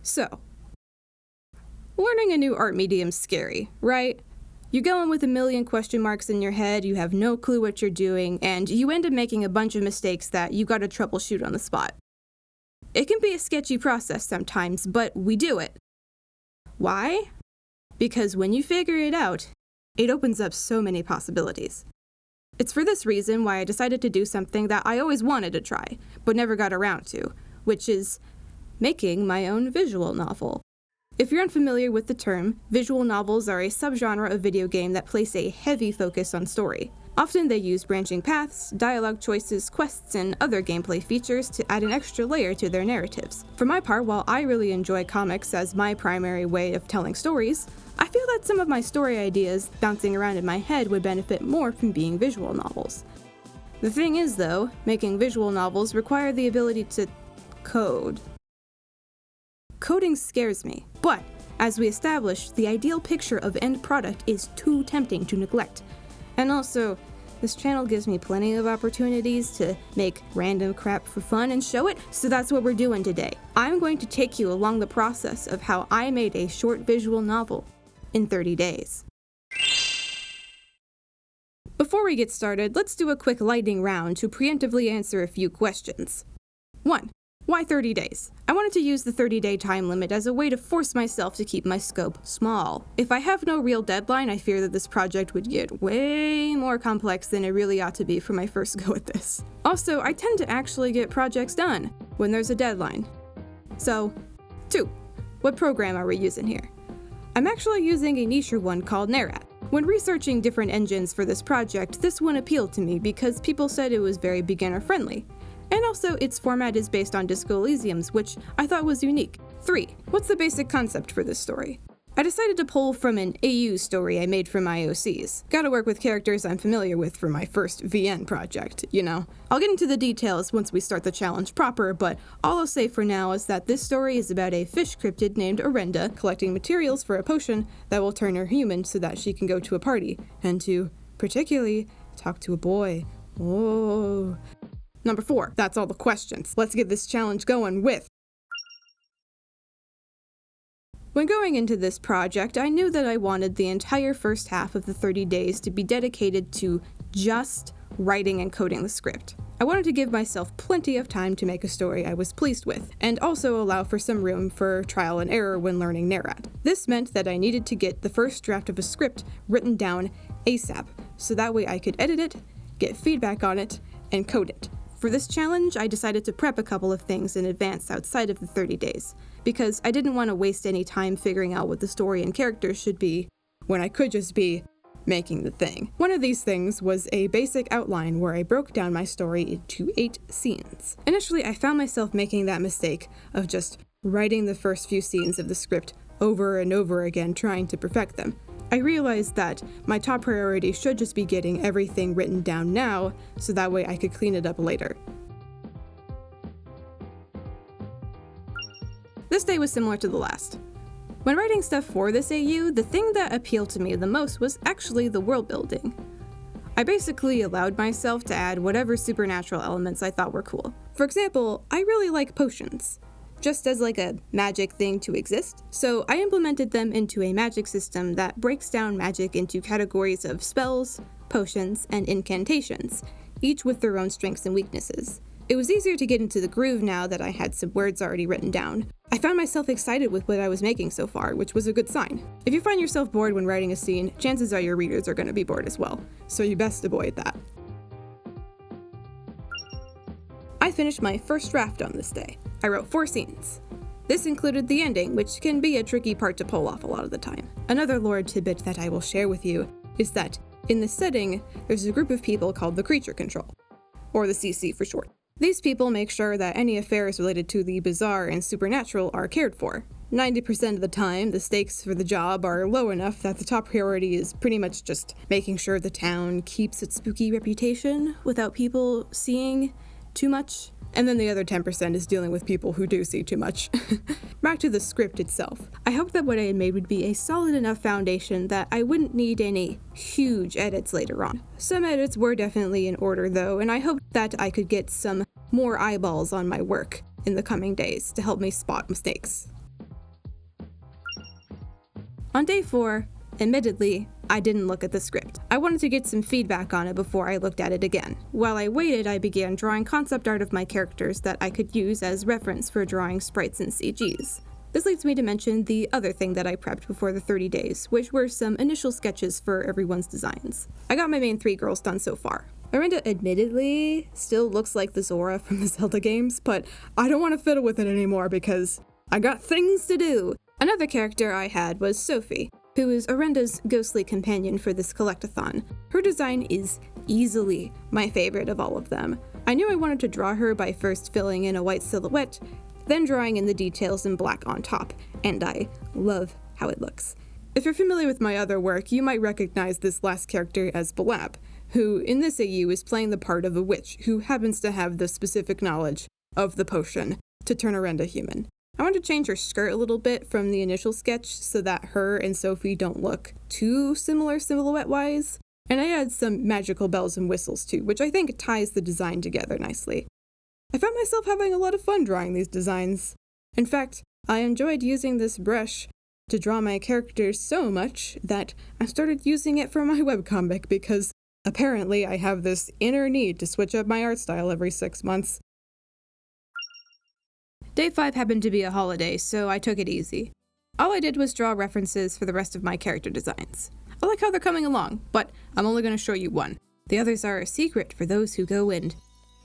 So, learning a new art medium's scary, right? You go in with a million question marks in your head, you have no clue what you're doing, and you end up making a bunch of mistakes that you gotta troubleshoot on the spot. It can be a sketchy process sometimes, but we do it. Why? Because when you figure it out, it opens up so many possibilities. It's for this reason why I decided to do something that I always wanted to try, but never got around to, which is making my own visual novel. If you're unfamiliar with the term, visual novels are a subgenre of video game that place a heavy focus on story. Often they use branching paths, dialogue choices, quests, and other gameplay features to add an extra layer to their narratives. For my part, while I really enjoy comics as my primary way of telling stories, I feel that some of my story ideas bouncing around in my head would benefit more from being visual novels. The thing is, though, making visual novels require the ability to code. Coding scares me, but as we established, the ideal picture of end product is too tempting to neglect. And also, this channel gives me plenty of opportunities to make random crap for fun and show it, so that's what we're doing today. I'm going to take you along the process of how I made a short visual novel in 30 days. Before we get started, let's do a quick lightning round to preemptively answer a few questions. 1. Why 30 days? I wanted to use the 30-day time limit as a way to force myself to keep my scope small. If I have no real deadline, I fear that this project would get way more complex than it really ought to be for my first go at this. Also, I tend to actually get projects done when there's a deadline. So, 2. What program are we using here? I'm actually using a niche one called Nerat. When researching different engines for this project, this one appealed to me because people said it was very beginner-friendly. And also, its format is based on Disco Elysium's, which I thought was unique. 3. What's the basic concept for this story? I decided to pull from an AU story I made for my OCs. Gotta work with characters I'm familiar with for my first VN project, you know. I'll get into the details once we start the challenge proper, but all I'll say for now is that this story is about a fish cryptid named Orenda collecting materials for a potion that will turn her human so that she can go to a party, and to, particularly, talk to a boy. Whoa. Number 4, that's all the questions. Let's get this challenge going with... When going into this project, I knew that I wanted the entire first half of the 30 days to be dedicated to just writing and coding the script. I wanted to give myself plenty of time to make a story I was pleased with, and also allow for some room for trial and error when learning Nerat. This meant that I needed to get the first draft of a script written down ASAP, so that way I could edit it, get feedback on it, and code it. For this challenge, I decided to prep a couple of things in advance outside of the 30 days, because I didn't want to waste any time figuring out what the story and characters should be, when I could just be making the thing. One of these things was a basic outline where I broke down my story into 8 scenes. Initially, I found myself making that mistake of just writing the first few scenes of the script over and over again, trying to perfect them. I realized that my top priority should just be getting everything written down now, so that way I could clean it up later. This day was similar to the last. When writing stuff for this AU, the thing that appealed to me the most was actually the world building. I basically allowed myself to add whatever supernatural elements I thought were cool. For example, I really like potions, just as like a magic thing to exist. So I implemented them into a magic system that breaks down magic into categories of spells, potions, and incantations, each with their own strengths and weaknesses. It was easier to get into the groove now that I had some words already written down. I found myself excited with what I was making so far, which was a good sign. If you find yourself bored when writing a scene, chances are your readers are going to be bored as well, so you best avoid that. I finished my first draft on this day. I wrote 4 scenes. This included the ending, which can be a tricky part to pull off a lot of the time. Another lore tidbit that I will share with you is that, in this setting, there's a group of people called the Creature Control, or the CC for short. These people make sure that any affairs related to the bizarre and supernatural are cared for. 90% of the time, the stakes for the job are low enough that the top priority is pretty much just making sure the town keeps its spooky reputation without people seeing too much. And then the other 10% is dealing with people who do see too much. Back to the script itself. I hoped that what I had made would be a solid enough foundation that I wouldn't need any huge edits later on. Some edits were definitely in order though, and I hoped that I could get some more eyeballs on my work in the coming days to help me spot mistakes. On day 4, admittedly, I didn't look at the script. I wanted to get some feedback on it before I looked at it again. While I waited, I began drawing concept art of my characters that I could use as reference for drawing sprites and CGs. This leads me to mention the other thing that I prepped before the 30 days, which were some initial sketches for everyone's designs. I got my main 3 girls done so far. Miranda admittedly still looks like the Zora from the Zelda games, but I don't want to fiddle with it anymore because I got things to do. Another character I had was Sophie, who is Arenda's ghostly companion for this collectathon. Her design is easily my favorite of all of them. I knew I wanted to draw her by first filling in a white silhouette, then drawing in the details in black on top, and I love how it looks. If you're familiar with my other work, you might recognize this last character as Balab, who in this AU is playing the part of a witch who happens to have the specific knowledge of the potion to turn Arenda human. I want to change her skirt a little bit from the initial sketch so that her and Sophie don't look too similar silhouette-wise, and I add some magical bells and whistles too, which I think ties the design together nicely. I found myself having a lot of fun drawing these designs. In fact, I enjoyed using this brush to draw my characters so much that I started using it for my webcomic because apparently I have this inner need to switch up my art style every 6 months. Day 5 happened to be a holiday, so I took it easy. All I did was draw references for the rest of my character designs. I like how they're coming along, but I'm only going to show you one. The others are a secret for those who go and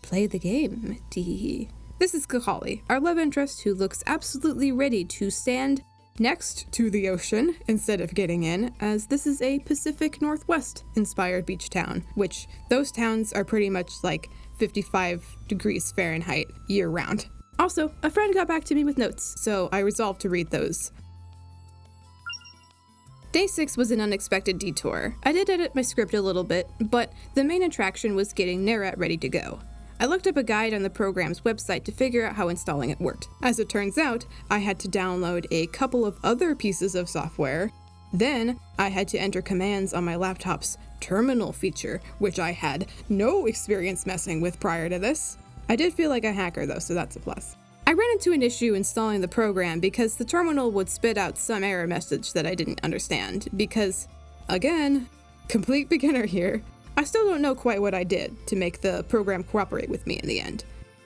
play the game, teehee. This is Kahali, our love interest who looks absolutely ready to stand next to the ocean instead of getting in, as this is a Pacific Northwest inspired beach town, which those towns are pretty much like 55 degrees Fahrenheit year round. Also, a friend got back to me with notes, so I resolved to read those. Day 6 was an unexpected detour. I did edit my script a little bit, but the main attraction was getting Nerat ready to go. I looked up a guide on the program's website to figure out how installing it worked. As it turns out, I had to download a couple of other pieces of software. Then, I had to enter commands on my laptop's terminal feature, which I had no experience messing with prior to this. I did feel like a hacker though, so that's a plus. I ran into an issue installing the program because the terminal would spit out some error message that I didn't understand because, again, complete beginner here, I still don't know quite what I did to make the program cooperate with me in the end.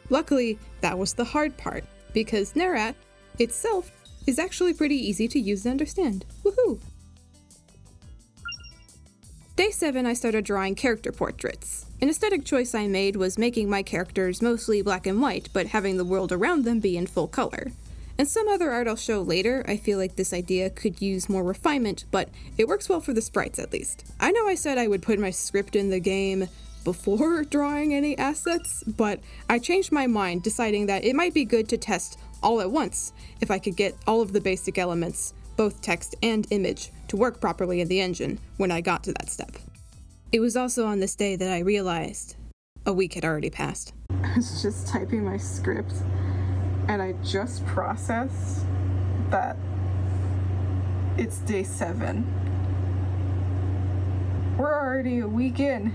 Luckily, that was the hard part, because Nerat itself is actually pretty easy to use and understand. Woohoo! Day 7, I started drawing character portraits. An aesthetic choice I made was making my characters mostly black and white, but having the world around them be in full color. In some other art I'll show later, I feel like this idea could use more refinement, but it works well for the sprites at least. I know I said I would put my script in the game before drawing any assets, but I changed my mind, deciding that it might be good to test all at once if I could get all of the basic elements, both text and image, to work properly in the engine when I got to that step. It was also on this day that I realized a week had already passed. I was just typing my script and I just processed that it's day 7. We're already a week in.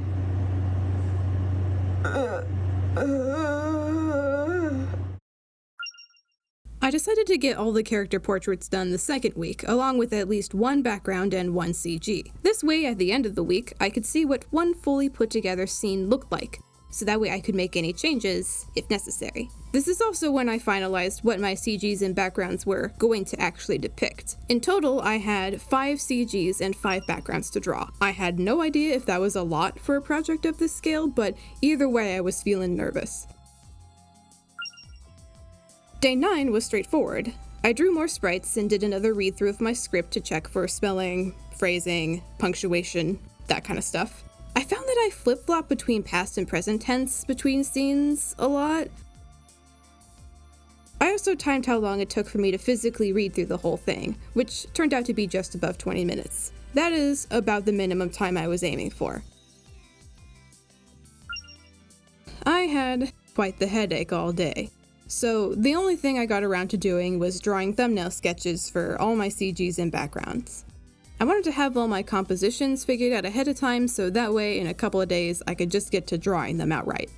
I decided to get all the character portraits done the second week, along with at least one background and one CG. This way, at the end of the week, I could see what one fully put together scene looked like, so that way I could make any changes, if necessary. This is also when I finalized what my CGs and backgrounds were going to actually depict. In total, I had 5 CGs and 5 backgrounds to draw. I had no idea if that was a lot for a project of this scale, but either way I was feeling nervous. Day 9 was straightforward. I drew more sprites and did another read-through of my script to check for spelling, phrasing, punctuation, that kind of stuff. I found that I flip-flop between past and present tense between scenes a lot. I also timed how long it took for me to physically read through the whole thing, which turned out to be just above 20 minutes. That is about the minimum time I was aiming for. I had quite the headache all day. So the only thing I got around to doing was drawing thumbnail sketches for all my CGs and backgrounds. I wanted to have all my compositions figured out ahead of time so that way in a couple of days I could just get to drawing them outright.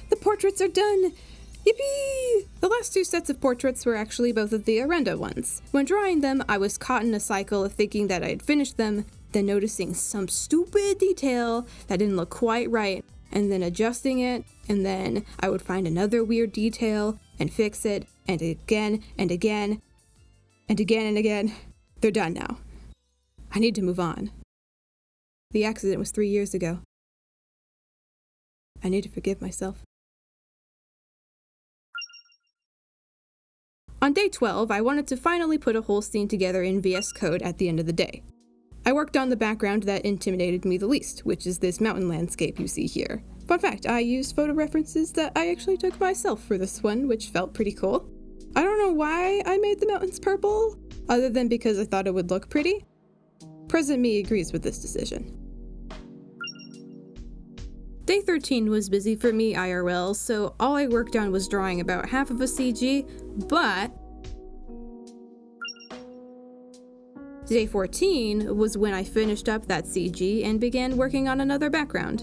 The portraits are done! Yippee! The last two sets of portraits were actually both of the Arenda ones. When drawing them, I was caught in a cycle of thinking that I had finished them, then noticing some stupid detail that didn't look quite right, and then adjusting it, and then I would find another weird detail and fix it, and again and again, and again and again. They're done now. I need to move on. The accident was 3 years ago. I need to forgive myself. On day 12, I wanted to finally put a whole scene together in VS Code at the end of the day. I worked on the background that intimidated me the least, which is this mountain landscape you see here. Fun fact, I used photo references that I actually took myself for this one, which felt pretty cool. I don't know why I made the mountains purple, other than because I thought it would look pretty. Present me agrees with this decision. Day 13 was busy for me IRL, so all I worked on was drawing about half of a CG, but Day 14 was when I finished up that CG and began working on another background.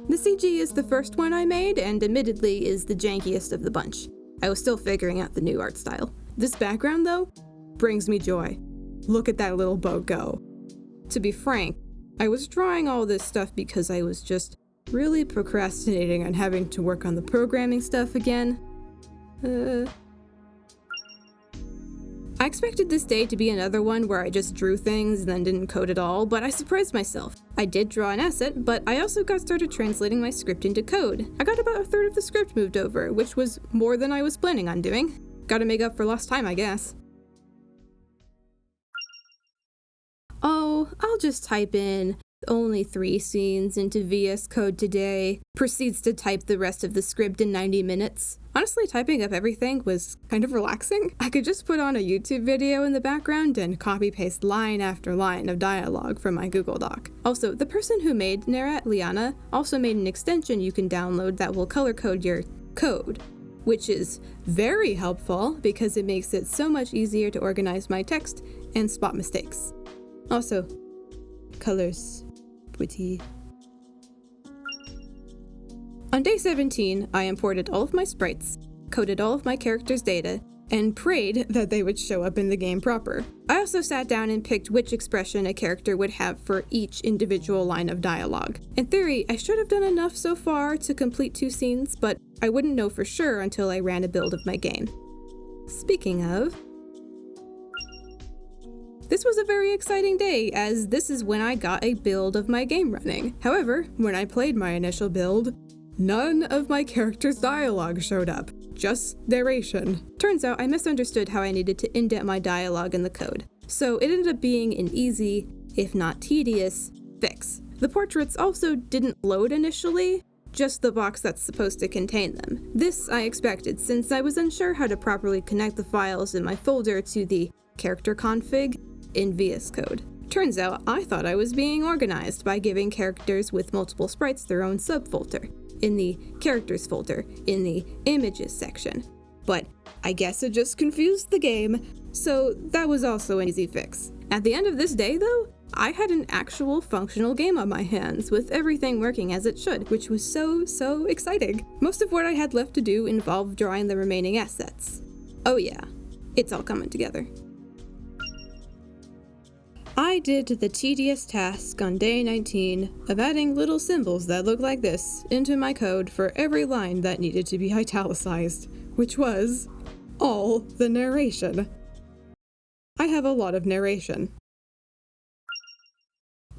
The CG is the first one I made, and admittedly is the jankiest of the bunch. I was still figuring out the new art style. This background, though, brings me joy. Look at that little boat go. To be frank, I was drawing all this stuff because I was just really procrastinating on having to work on the programming stuff again. I expected this day to be another one where I just drew things and then didn't code at all, but I surprised myself. I did draw an asset, but I also got started translating my script into code. I got about a third of the script moved over, which was more than I was planning on doing. Gotta make up for lost time, I guess. Oh, I'll just type in only 3 scenes into VS Code today, proceeds to type the rest of the script in 90 minutes. Honestly, typing up everything was kind of relaxing. I could just put on a YouTube video in the background and copy-paste line after line of dialogue from my Google Doc. Also, the person who made Nerat, Liana, also made an extension you can download that will color code your code, which is very helpful because it makes it so much easier to organize my text and spot mistakes. Also, colors. Pretty. On day 17, I imported all of my sprites, coded all of my characters' data, and prayed that they would show up in the game proper. I also sat down and picked which expression a character would have for each individual line of dialogue. In theory, I should have done enough so far to complete 2 scenes, but I wouldn't know for sure until I ran a build of my game. Speaking of, this was a very exciting day, as this is when I got a build of my game running. However, when I played my initial build, none of my characters' dialogue showed up, just narration. Turns out I misunderstood how I needed to indent my dialogue in the code, so it ended up being an easy, if not tedious, fix. The portraits also didn't load initially, just the box that's supposed to contain them. This I expected, since I was unsure how to properly connect the files in my folder to the character config in VS Code. Turns out I thought I was being organized by giving characters with multiple sprites their own subfolder, in the characters folder, in the images section. But I guess it just confused the game, so that was also an easy fix. At the end of this day though, I had an actual functional game on my hands, with everything working as it should, which was so exciting. Most of what I had left to do involved drawing the remaining assets. Oh yeah, it's all coming together. I did the tedious task on day 19 of adding little symbols that look like this into my code for every line that needed to be italicized, which was all the narration. I have a lot of narration.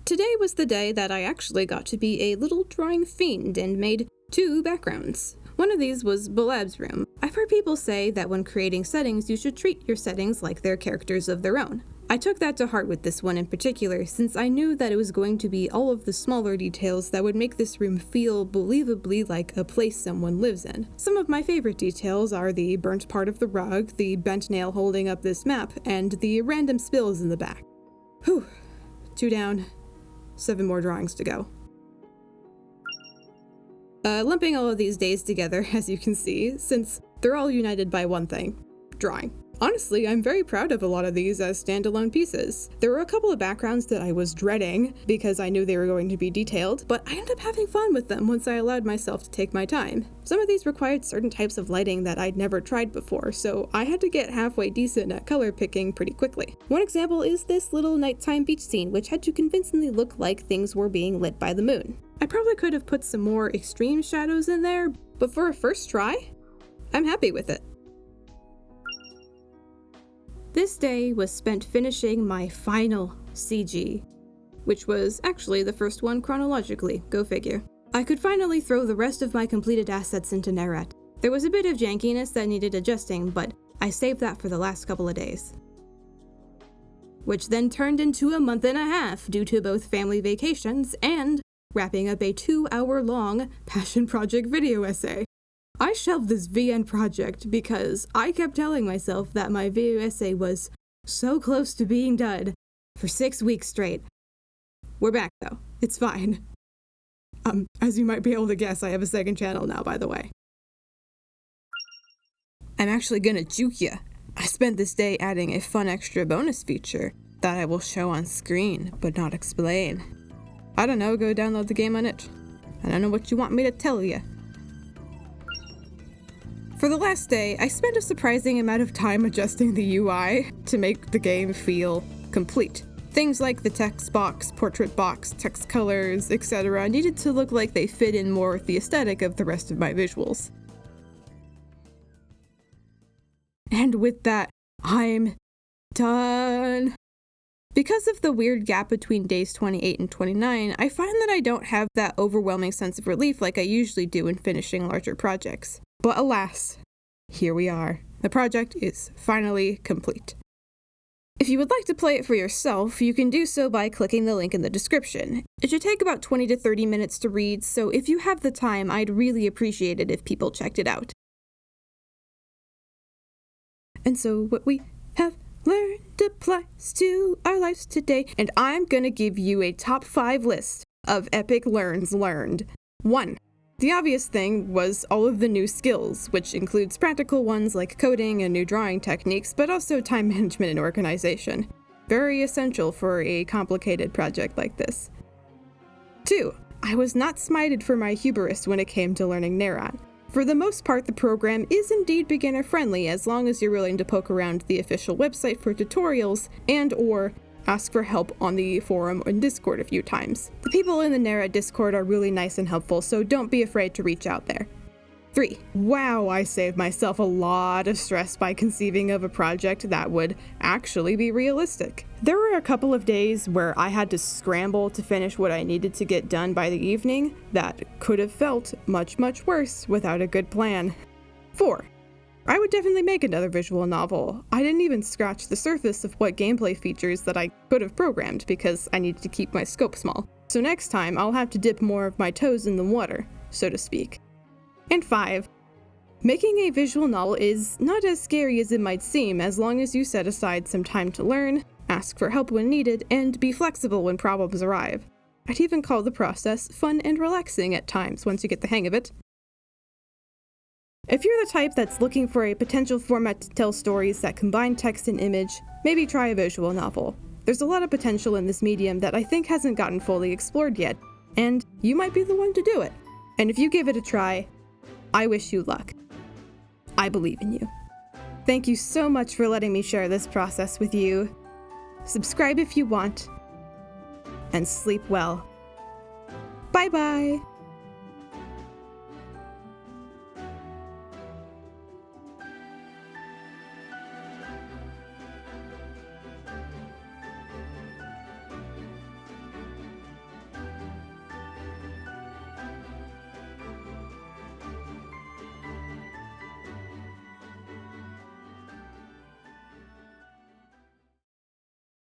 Today was the day that I actually got to be a little drawing fiend and made 2 backgrounds. One of these was Baleb's room. I've heard people say that when creating settings, you should treat your settings like they're characters of their own. I took that to heart with this one in particular, since I knew that it was going to be all of the smaller details that would make this room feel believably like a place someone lives in. Some of my favorite details are the burnt part of the rug, the bent nail holding up this map, and the random spills in the back. Whew. 2 down, 7 more drawings to go. Lumping all of these days together, as you can see, since they're all united by one thing: drawing. Honestly, I'm very proud of a lot of these as standalone pieces. There were a couple of backgrounds that I was dreading because I knew they were going to be detailed, but I ended up having fun with them once I allowed myself to take my time. Some of these required certain types of lighting that I'd never tried before, so I had to get halfway decent at color picking pretty quickly. One example is this little nighttime beach scene, which had to convincingly look like things were being lit by the moon. I probably could have put some more extreme shadows in there, but for a first try, I'm happy with it. This day was spent finishing my final CG, which was actually the first one chronologically, go figure. I could finally throw the rest of my completed assets into Nerat. There was a bit of jankiness that needed adjusting, but I saved that for the last couple of days. Which then turned into a month and a half due to both family vacations and wrapping up a 2-hour-long passion project video essay. I shelved this VN project because I kept telling myself that my video essay was so close to being done for 6 weeks straight. We're back though. It's fine. As you might be able to guess, I have a second channel now, by the way. I'm actually gonna juke ya. I spent this day adding a fun extra bonus feature that I will show on screen, but not explain. I don't know, go download the game on it. I don't know what you want me to tell ya. For the last day, I spent a surprising amount of time adjusting the UI to make the game feel complete. Things like the text box, portrait box, text colors, etc. needed to look like they fit in more with the aesthetic of the rest of my visuals. And with that, I'm done. Because of the weird gap between days 28 and 29, I find that I don't have that overwhelming sense of relief like I usually do in finishing larger projects. But alas, here we are. The project is finally complete. If you would like to play it for yourself, you can do so by clicking the link in the description. It should take about 20 to 30 minutes to read, so if you have the time, I'd really appreciate it if people checked it out. And so what we have learned applies to our lives today, and I'm gonna give you a top 5 list of epic learns learned. 1. The obvious thing was all of the new skills, which includes practical ones like coding and new drawing techniques, but also time management and organization. Very essential for a complicated project like this. 2. I was not smited for my hubris when it came to learning Nerat. For the most part, the program is indeed beginner-friendly as long as you're willing to poke around the official website for tutorials and/or ask for help on the forum and Discord a few times. The people in the Nerat Discord are really nice and helpful, so don't be afraid to reach out there. 3. Wow, I saved myself a lot of stress by conceiving of a project that would actually be realistic. There were a couple of days where I had to scramble to finish what I needed to get done by the evening that could have felt much, much worse without a good plan. 4. I would definitely make another visual novel. I didn't even scratch the surface of what gameplay features that I could have programmed because I needed to keep my scope small. So next time I'll have to dip more of my toes in the water, so to speak. And 5. Making a visual novel is not as scary as it might seem as long as you set aside some time to learn, ask for help when needed, and be flexible when problems arrive. I'd even call the process fun and relaxing at times once you get the hang of it. If you're the type that's looking for a potential format to tell stories that combine text and image, maybe try a visual novel. There's a lot of potential in this medium that I think hasn't gotten fully explored yet, and you might be the one to do it. And if you give it a try, I wish you luck. I believe in you. Thank you so much for letting me share this process with you. Subscribe if you want, and sleep well. Bye-bye!